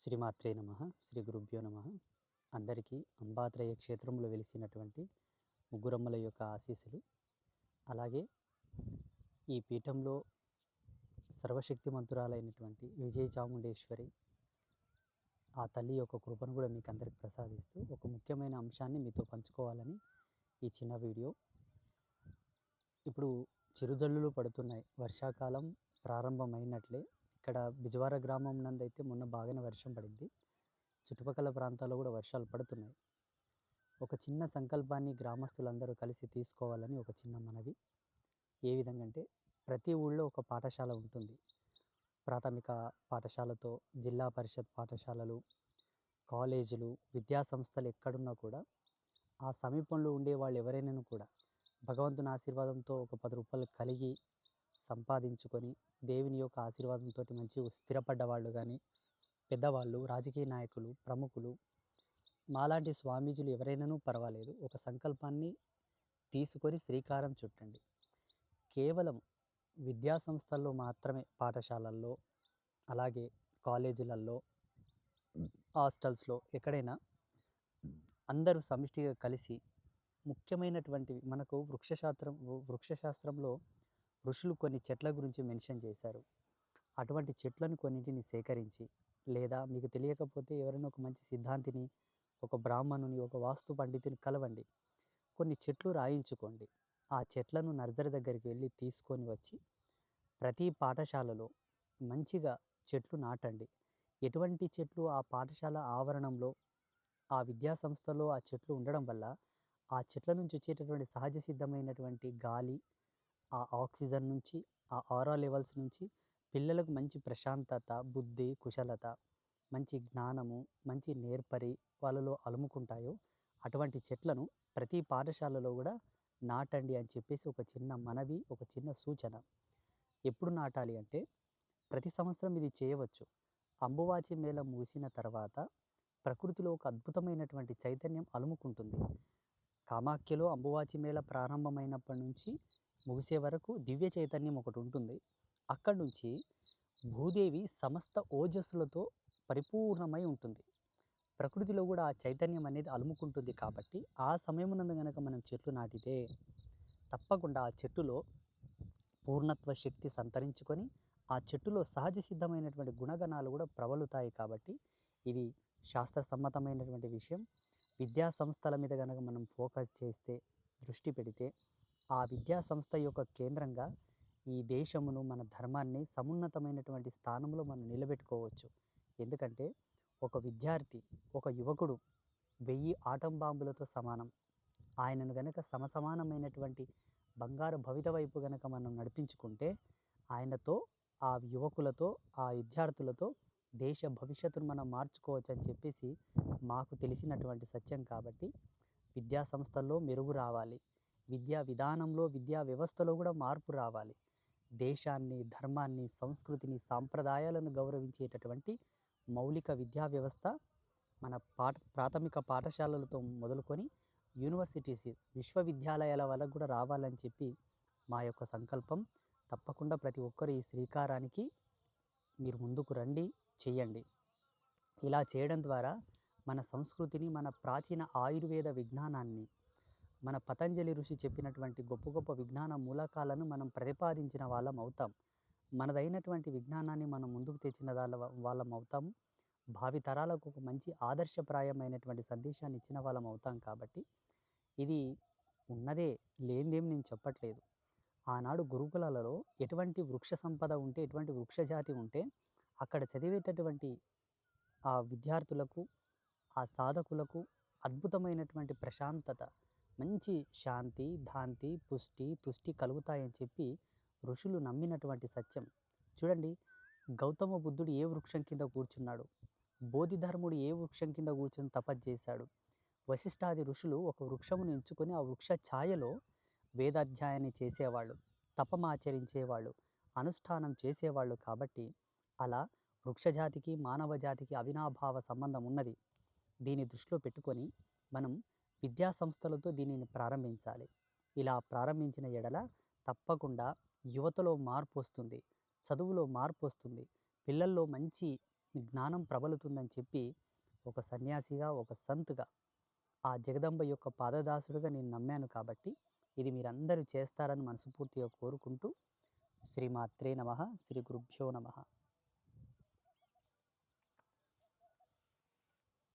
శ్రీమాత్రే నమ. శ్రీ గురుభ్యో నమ. అందరికీ అంబాత్రయ క్షేత్రంలో వెలిసినటువంటి ముగ్గురమ్మల యొక్క ఆశీస్సులు, అలాగే ఈ పీఠంలో సర్వశక్తిమంతురాలైనటువంటి విజయ చాముండేశ్వరి ఆ తల్లి యొక్క కృపను కూడా మీకు అందరికి ప్రసాదిస్తూ ఒక ముఖ్యమైన అంశాన్ని మీతో పంచుకోవాలని ఈ చిన్న వీడియో. ఇప్పుడు చిరుజల్లులు పడుతున్నాయి, వర్షాకాలం ప్రారంభమైనట్లే. ఇక్కడ బిజవార గ్రామం నందైతే మొన్న బాగానే వర్షం పడింది, చుట్టుపక్కల ప్రాంతాల్లో కూడా వర్షాలు పడుతున్నాయి. ఒక చిన్న సంకల్పాన్ని గ్రామస్తులందరూ కలిసి తీసుకోవాలని ఒక చిన్న మనవి. ఏ విధంగా అంటే, ప్రతి ఊళ్ళో ఒక పాఠశాల ఉంటుంది. ప్రాథమిక పాఠశాలతో జిల్లా పరిషత్ పాఠశాలలు, కాలేజీలు, విద్యా సంస్థలు ఎక్కడున్నా కూడా ఆ సమీపంలో ఉండే వాళ్ళు ఎవరైనా కూడా భగవంతుని ఆశీర్వాదంతో ఒక 10 రూపాయలు కలిగి సంపాదించుకొని దేవుని యొక్క ఆశీర్వాదంతో మంచి స్థిరపడ్డ వాళ్ళు కానీ, పెద్దవాళ్ళు, రాజకీయ నాయకులు, ప్రముఖులు, మాలాంటి స్వామీజీలు ఎవరైనాను పర్వాలేదు, ఒక సంకల్పాన్ని తీసుకొని శ్రీకారం చుట్టండి. కేవలం విద్యా సంస్థల్లో మాత్రమే, పాఠశాలల్లో, అలాగే కాలేజీలలో, హాస్టల్స్లో, ఎక్కడైనా అందరూ సమిష్టిగా కలిసి ముఖ్యమైనటువంటివి, మనకు వృక్షశాస్త్రంలో ఋషులు కొన్ని చెట్ల గురించి మెన్షన్ చేశారు. అటువంటి చెట్లను కొన్నింటిని సేకరించి, లేదా మీకు తెలియకపోతే ఎవరైనా ఒక మంచి సిద్ధాంతిని, ఒక బ్రాహ్మణుని, ఒక వాస్తు పండితుని కలవండి, కొన్ని చెట్లు రాయించుకోండి. ఆ చెట్లను నర్సరీ దగ్గరికి వెళ్ళి తీసుకొని వచ్చి ప్రతి పాఠశాలలో మంచిగా చెట్లు నాటండి. ఎటువంటి చెట్లు? ఆ పాఠశాల ఆవరణంలో, ఆ విద్యా సంస్థలో ఆ చెట్లు ఉండడం వల్ల ఆ చెట్ల నుంచి వచ్చేటటువంటి సహజ సిద్ధమైనటువంటి గాలి, ఆ ఆక్సిజన్ నుంచి, ఆ ఆరా లెవెల్స్ నుంచి పిల్లలకు మంచి ప్రశాంతత, బుద్ధి, కుశలత, మంచి జ్ఞానము, మంచి నేర్పరి వాళ్ళలో అలుముకుంటాయో అటువంటి చెట్లను ప్రతి పాఠశాలలో కూడా నాటండి అని చెప్పేసి ఒక చిన్న మనవి, ఒక చిన్న సూచన. ఎప్పుడు నాటాలి అంటే, ప్రతి సంవత్సరం ఇది చేయవచ్చు. అంబువాచి మేళ ముగిసిన తర్వాత ప్రకృతిలో ఒక అద్భుతమైనటువంటి చైతన్యం అలుముకుంటుంది. కామాఖ్యలో అంబువాచి మేళ ప్రారంభమైనప్పటి నుంచి ముగిసే వరకు దివ్య చైతన్యం ఒకటి ఉంటుంది. అక్కడి నుంచి భూదేవి సమస్త ఓజస్సులతో పరిపూర్ణమై ఉంటుంది. ప్రకృతిలో కూడా ఆ చైతన్యం అనేది అలుముకుంటుంది. కాబట్టి ఆ సమయమునందు కనుక మనం చెట్లు నాటితే తప్పకుండా ఆ చెట్టులో పూర్ణత్వ శక్తి సంతరించుకొని ఆ చెట్టులో సహజ సిద్ధమైనటువంటి గుణగణాలు కూడా ప్రబలుతాయి. కాబట్టి ఇది శాస్త్రసమ్మతమైనటువంటి విషయం. విద్యా సంస్థల మీద కనుక మనం ఫోకస్ చేస్తే, దృష్టి పెడితే, ఆ విద్యా సంస్థ యొక్క కేంద్రంగా ఈ దేశమును, మన ధర్మాన్ని సమున్నతమైనటువంటి స్థానంలో మనం నిలబెట్టుకోవచ్చు. ఎందుకంటే ఒక విద్యార్థి, ఒక యువకుడు 1000 ఆటం బాంబులతో సమానం. ఆయనను గనక సమసమానమైనటువంటి బంగారు భవిత వైపు గనక మనం నడిపించుకుంటే, ఆయనతో, ఆ యువకులతో, ఆ విద్యార్థులతో దేశ భవిష్యత్తును మనం మార్చుకోవచ్చు అని చెప్పేసి మాకు తెలిసినటువంటి సత్యం. కాబట్టి విద్యా సంస్థల్లో మెరుగు రావాలి, విద్యా విధానంలో, విద్యా వ్యవస్థలో కూడా మార్పు రావాలి. దేశాన్ని, ధర్మాన్ని, సంస్కృతిని, సాంప్రదాయాలను గౌరవించేటటువంటి మౌలిక విద్యా వ్యవస్థ మన ప్రాథమిక పాఠశాలలతో మొదలుకొని యూనివర్సిటీస్, విశ్వవిద్యాలయాల వరకు కూడా రావాలని చెప్పి మా యొక్క సంకల్పం. తప్పకుండా ప్రతి ఒక్కరు ఈ శ్రీకారానికి మీరు ముందుకు రండి, చెయ్యండి. ఇలా చేయడం ద్వారా మన సంస్కృతిని, మన ప్రాచీన ఆయుర్వేద విజ్ఞానాన్ని, మన పతంజలి ఋషి చెప్పినటువంటి గొప్ప గొప్ప విజ్ఞాన మూలకాలను మనం ప్రతిపాదించిన వాళ్ళం అవుతాం. మనదైనటువంటి విజ్ఞానాన్ని మనం ముందుకు తెచ్చిన వాళ్ళం అవుతాము. భావితరాలకు ఒక మంచి ఆదర్శప్రాయమైనటువంటి సందేశాన్ని ఇచ్చిన వాళ్ళం అవుతాం. కాబట్టి ఇది ఉన్నదే, లేనిదేం నేను చెప్పట్లేదు. ఆనాడు గురుకులాలలో ఎటువంటి వృక్ష సంపద ఉంటే, ఎటువంటి వృక్షజాతి ఉంటే అక్కడ చదివేటటువంటి ఆ విద్యార్థులకు, ఆ సాధకులకు అద్భుతమైనటువంటి ప్రశాంతత, మంచి శాంతి, దాంతి, పుష్టి, తుష్టి కలుగుతాయని చెప్పి ఋషులు నమ్మినటువంటి సత్యం. చూడండి, గౌతమ బుద్ధుడు ఏ వృక్షం కింద కూర్చున్నాడు? బోధిధర్ముడు ఏ వృక్షం కింద కూర్చొని తపస్సు చేశాడు? వశిష్ఠాది ఋషులు ఒక వృక్షమును ఎంచుకొని ఆ వృక్ష ఛాయలో వేదాధ్యాయాన్ని చేసేవాళ్ళు, తపమాచరించేవాళ్ళు, అనుష్ఠానం చేసేవాళ్ళు. కాబట్టి అలా వృక్షజాతికి, మానవ జాతికి అవినాభావ సంబంధం ఉన్నది. దీన్ని దృష్టిలో పెట్టుకొని మనం విద్యా సంస్థలతో దీనిని ప్రారంభించాలి. ఇలా ప్రారంభించిన ఎడల తప్పకుండా యువతలో మార్పు వస్తుంది, చదువులో మార్పు వస్తుంది, పిల్లల్లో మంచి జ్ఞానం ప్రబలుతుందని చెప్పి ఒక సన్యాసిగా, ఒక సంత్‌గా ఆ జగదంబ యొక్క పాదదాసుడిగా నేను నమ్మాను కాబట్టి, ఇది మీరందరూ చేస్తారని మనస్ఫూర్తిగా కోరుకుంటూ శ్రీమాత్రే నమః. శ్రీ గురుభ్యో నమః.